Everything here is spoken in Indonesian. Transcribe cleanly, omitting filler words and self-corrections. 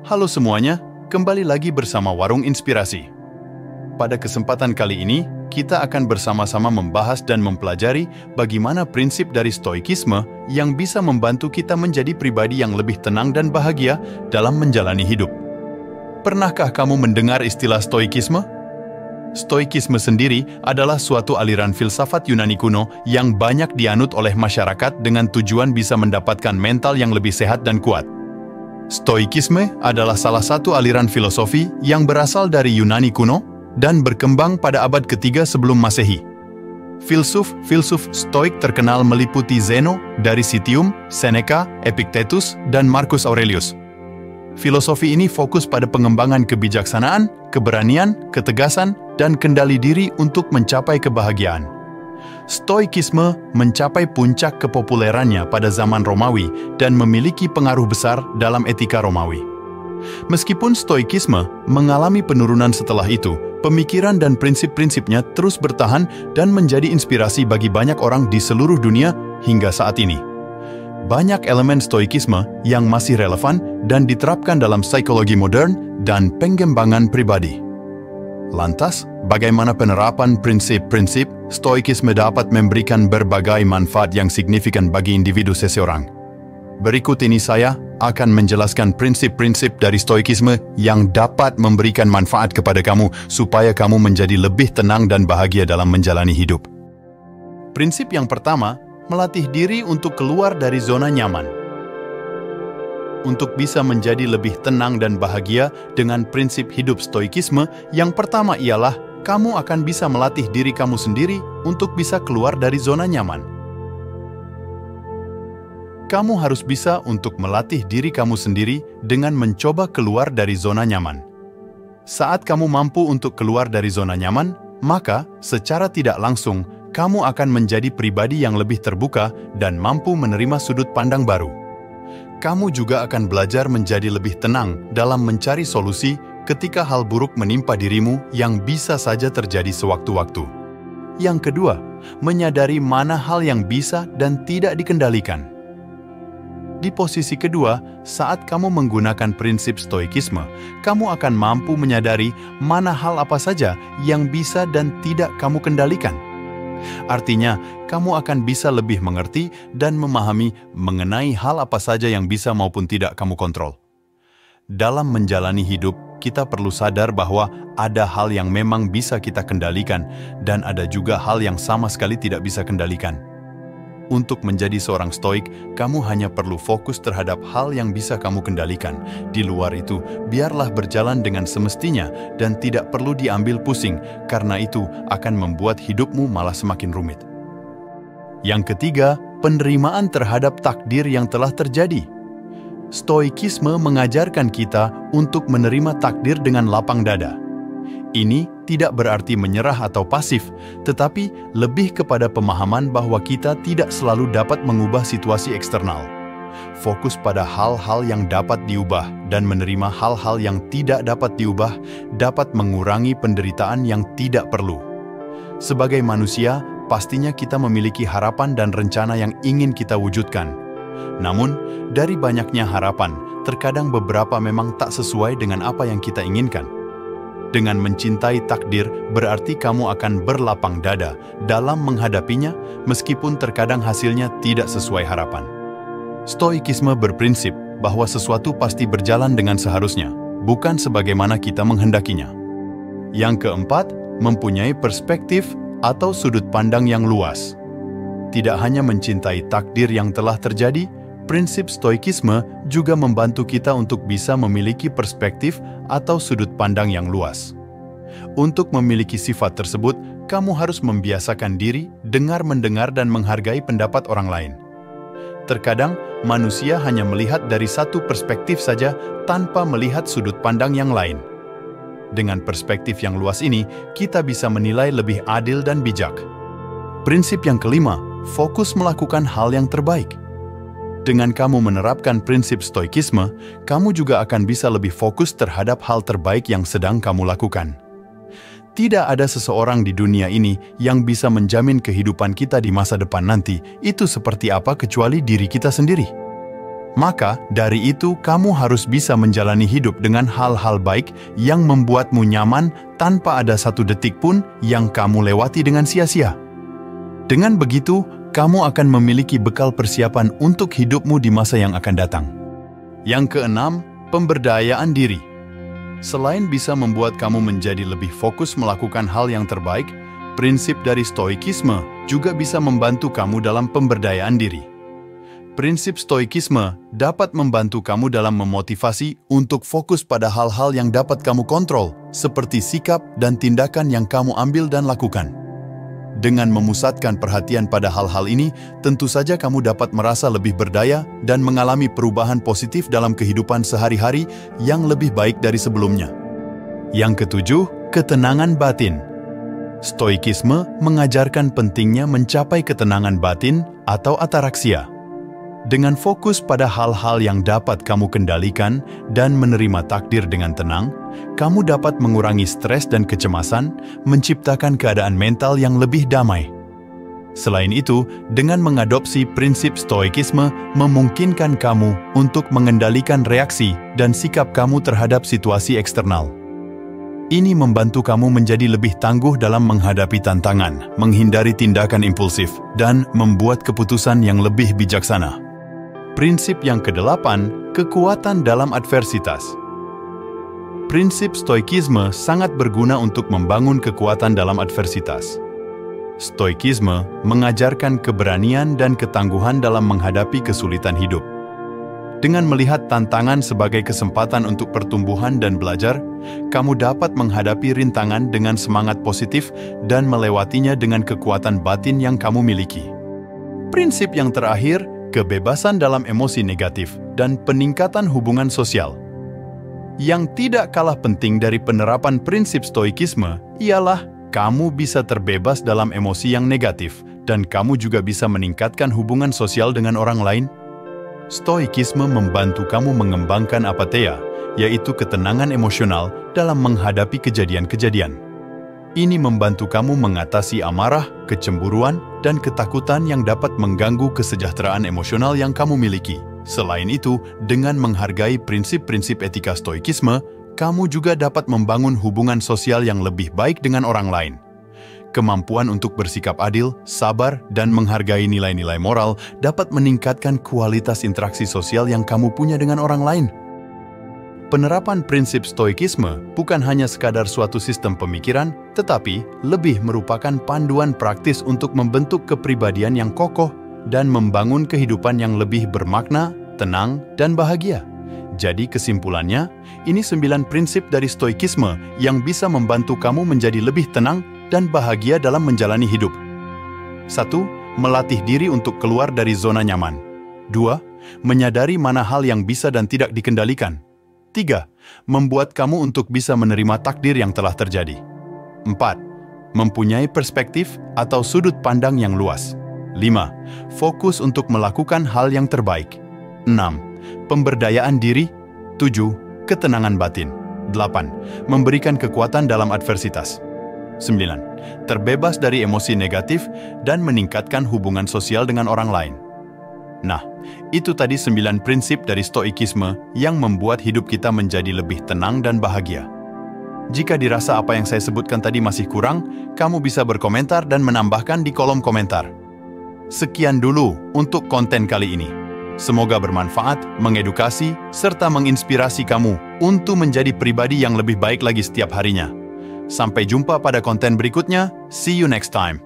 Halo semuanya, kembali lagi bersama Warung Inspirasi. Pada kesempatan kali ini, kita akan bersama-sama membahas dan mempelajari bagaimana prinsip dari stoikisme yang bisa membantu kita menjadi pribadi yang lebih tenang dan bahagia dalam menjalani hidup. Pernahkah kamu mendengar istilah stoikisme? Stoikisme sendiri adalah suatu aliran filsafat Yunani kuno yang banyak dianut oleh masyarakat dengan tujuan bisa mendapatkan mental yang lebih sehat dan kuat. Stoikisme adalah salah satu aliran filosofi yang berasal dari Yunani kuno dan berkembang pada abad ketiga sebelum Masehi. Filsuf Stoik terkenal meliputi Zeno dari Citium, Seneca, Epictetus, dan Marcus Aurelius. Filosofi ini fokus pada pengembangan kebijaksanaan, keberanian, ketegasan, dan kendali diri untuk mencapai kebahagiaan. Stoikisme mencapai puncak kepopulerannya pada zaman Romawi dan memiliki pengaruh besar dalam etika Romawi. Meskipun stoikisme mengalami penurunan setelah itu, pemikiran dan prinsip-prinsipnya terus bertahan dan menjadi inspirasi bagi banyak orang di seluruh dunia hingga saat ini. Banyak elemen stoikisme yang masih relevan dan diterapkan dalam psikologi modern dan pengembangan pribadi. Lantas, bagaimana penerapan prinsip-prinsip stoikisme dapat memberikan berbagai manfaat yang signifikan bagi individu seseorang? Berikut ini saya akan menjelaskan prinsip-prinsip dari stoikisme yang dapat memberikan manfaat kepada kamu supaya kamu menjadi lebih tenang dan bahagia dalam menjalani hidup. Prinsip yang pertama, melatih diri untuk keluar dari zona nyaman. Untuk bisa menjadi lebih tenang dan bahagia dengan prinsip hidup stoikisme, yang pertama ialah kamu akan bisa melatih diri kamu sendiri untuk bisa keluar dari zona nyaman. Kamu harus bisa untuk melatih diri kamu sendiri dengan mencoba keluar dari zona nyaman. Saat kamu mampu untuk keluar dari zona nyaman, maka secara tidak langsung kamu akan menjadi pribadi yang lebih terbuka dan mampu menerima sudut pandang baru. Kamu juga akan belajar menjadi lebih tenang dalam mencari solusi ketika hal buruk menimpa dirimu yang bisa saja terjadi sewaktu-waktu. Yang kedua, menyadari mana hal yang bisa dan tidak dikendalikan. Di posisi kedua, saat kamu menggunakan prinsip stoikisme, kamu akan mampu menyadari mana hal apa saja yang bisa dan tidak kamu kendalikan. Artinya, kamu akan bisa lebih mengerti dan memahami mengenai hal apa saja yang bisa maupun tidak kamu kontrol. Dalam menjalani hidup, kita perlu sadar bahwa ada hal yang memang bisa kita kendalikan dan ada juga hal yang sama sekali tidak bisa kendalikan. Untuk menjadi seorang stoik, kamu hanya perlu fokus terhadap hal yang bisa kamu kendalikan. Di luar itu, biarlah berjalan dengan semestinya dan tidak perlu diambil pusing, karena itu akan membuat hidupmu malah semakin rumit. Yang ketiga, penerimaan terhadap takdir yang telah terjadi. Stoikisme mengajarkan kita untuk menerima takdir dengan lapang dada. Ini tidak berarti menyerah atau pasif, tetapi lebih kepada pemahaman bahwa kita tidak selalu dapat mengubah situasi eksternal. Fokus pada hal-hal yang dapat diubah dan menerima hal-hal yang tidak dapat diubah dapat mengurangi penderitaan yang tidak perlu. Sebagai manusia, pastinya kita memiliki harapan dan rencana yang ingin kita wujudkan. Namun, dari banyaknya harapan, terkadang beberapa memang tak sesuai dengan apa yang kita inginkan. Dengan mencintai takdir, berarti kamu akan berlapang dada dalam menghadapinya, meskipun terkadang hasilnya tidak sesuai harapan. Stoikisme berprinsip bahwa sesuatu pasti berjalan dengan seharusnya, bukan sebagaimana kita menghendakinya. Yang keempat, mempunyai perspektif atau sudut pandang yang luas. Tidak hanya mencintai takdir yang telah terjadi, prinsip stoikisme juga membantu kita untuk bisa memiliki perspektif atau sudut pandang yang luas. Untuk memiliki sifat tersebut, kamu harus membiasakan diri mendengar dan menghargai pendapat orang lain. Terkadang, manusia hanya melihat dari satu perspektif saja tanpa melihat sudut pandang yang lain. Dengan perspektif yang luas ini, kita bisa menilai lebih adil dan bijak. Prinsip yang kelima, fokus melakukan hal yang terbaik. Dengan kamu menerapkan prinsip stoikisme, kamu juga akan bisa lebih fokus terhadap hal terbaik yang sedang kamu lakukan. Tidak ada seseorang di dunia ini yang bisa menjamin kehidupan kita di masa depan nanti itu seperti apa kecuali diri kita sendiri. Maka, dari itu kamu harus bisa menjalani hidup dengan hal-hal baik yang membuatmu nyaman tanpa ada satu detik pun yang kamu lewati dengan sia-sia. Dengan begitu, kamu akan memiliki bekal persiapan untuk hidupmu di masa yang akan datang. Yang keenam, pemberdayaan diri. Selain bisa membuat kamu menjadi lebih fokus melakukan hal yang terbaik, prinsip dari Stoikisme juga bisa membantu kamu dalam pemberdayaan diri. Prinsip Stoikisme dapat membantu kamu dalam memotivasi untuk fokus pada hal-hal yang dapat kamu kontrol, seperti sikap dan tindakan yang kamu ambil dan lakukan. Dengan memusatkan perhatian pada hal-hal ini, tentu saja kamu dapat merasa lebih berdaya dan mengalami perubahan positif dalam kehidupan sehari-hari yang lebih baik dari sebelumnya. Yang ketujuh, ketenangan batin. Stoikisme mengajarkan pentingnya mencapai ketenangan batin atau ataraksia. Dengan fokus pada hal-hal yang dapat kamu kendalikan dan menerima takdir dengan tenang, kamu dapat mengurangi stres dan kecemasan, menciptakan keadaan mental yang lebih damai. Selain itu, dengan mengadopsi prinsip Stoikisme memungkinkan kamu untuk mengendalikan reaksi dan sikap kamu terhadap situasi eksternal. Ini membantu kamu menjadi lebih tangguh dalam menghadapi tantangan, menghindari tindakan impulsif, dan membuat keputusan yang lebih bijaksana. Prinsip yang kedelapan, kekuatan dalam adversitas. Prinsip Stoikisme sangat berguna untuk membangun kekuatan dalam adversitas. Stoikisme mengajarkan keberanian dan ketangguhan dalam menghadapi kesulitan hidup. Dengan melihat tantangan sebagai kesempatan untuk pertumbuhan dan belajar, kamu dapat menghadapi rintangan dengan semangat positif dan melewatinya dengan kekuatan batin yang kamu miliki. Prinsip yang terakhir, kebebasan dalam emosi negatif dan peningkatan hubungan sosial. Yang tidak kalah penting dari penerapan prinsip Stoikisme ialah kamu bisa terbebas dalam emosi yang negatif dan kamu juga bisa meningkatkan hubungan sosial dengan orang lain. Stoikisme membantu kamu mengembangkan apatheia, yaitu ketenangan emosional dalam menghadapi kejadian-kejadian. Ini membantu kamu mengatasi amarah, kecemburuan, dan ketakutan yang dapat mengganggu kesejahteraan emosional yang kamu miliki. Selain itu, dengan menghargai prinsip-prinsip etika Stoikisme, kamu juga dapat membangun hubungan sosial yang lebih baik dengan orang lain. Kemampuan untuk bersikap adil, sabar, dan menghargai nilai-nilai moral dapat meningkatkan kualitas interaksi sosial yang kamu punya dengan orang lain. Penerapan prinsip Stoikisme bukan hanya sekadar suatu sistem pemikiran, tetapi lebih merupakan panduan praktis untuk membentuk kepribadian yang kokoh dan membangun kehidupan yang lebih bermakna, tenang, dan bahagia. Jadi kesimpulannya, ini 9 prinsip dari Stoikisme yang bisa membantu kamu menjadi lebih tenang dan bahagia dalam menjalani hidup. 1. Melatih diri untuk keluar dari zona nyaman. 2. Menyadari mana hal yang bisa dan tidak dikendalikan. 3. Membuat kamu untuk bisa menerima takdir yang telah terjadi. 4. Mempunyai perspektif atau sudut pandang yang luas. 5. Fokus untuk melakukan hal yang terbaik. 6. Pemberdayaan diri. 7. Ketenangan batin. 8. Memberikan kekuatan dalam adversitas. 9. Terbebas dari emosi negatif dan meningkatkan hubungan sosial dengan orang lain. Nah, itu tadi 9 prinsip dari Stoikisme yang membuat hidup kita menjadi lebih tenang dan bahagia. Jika dirasa apa yang saya sebutkan tadi masih kurang, kamu bisa berkomentar dan menambahkan di kolom komentar. Sekian dulu untuk konten kali ini. Semoga bermanfaat, mengedukasi, serta menginspirasi kamu untuk menjadi pribadi yang lebih baik lagi setiap harinya. Sampai jumpa pada konten berikutnya. See you next time.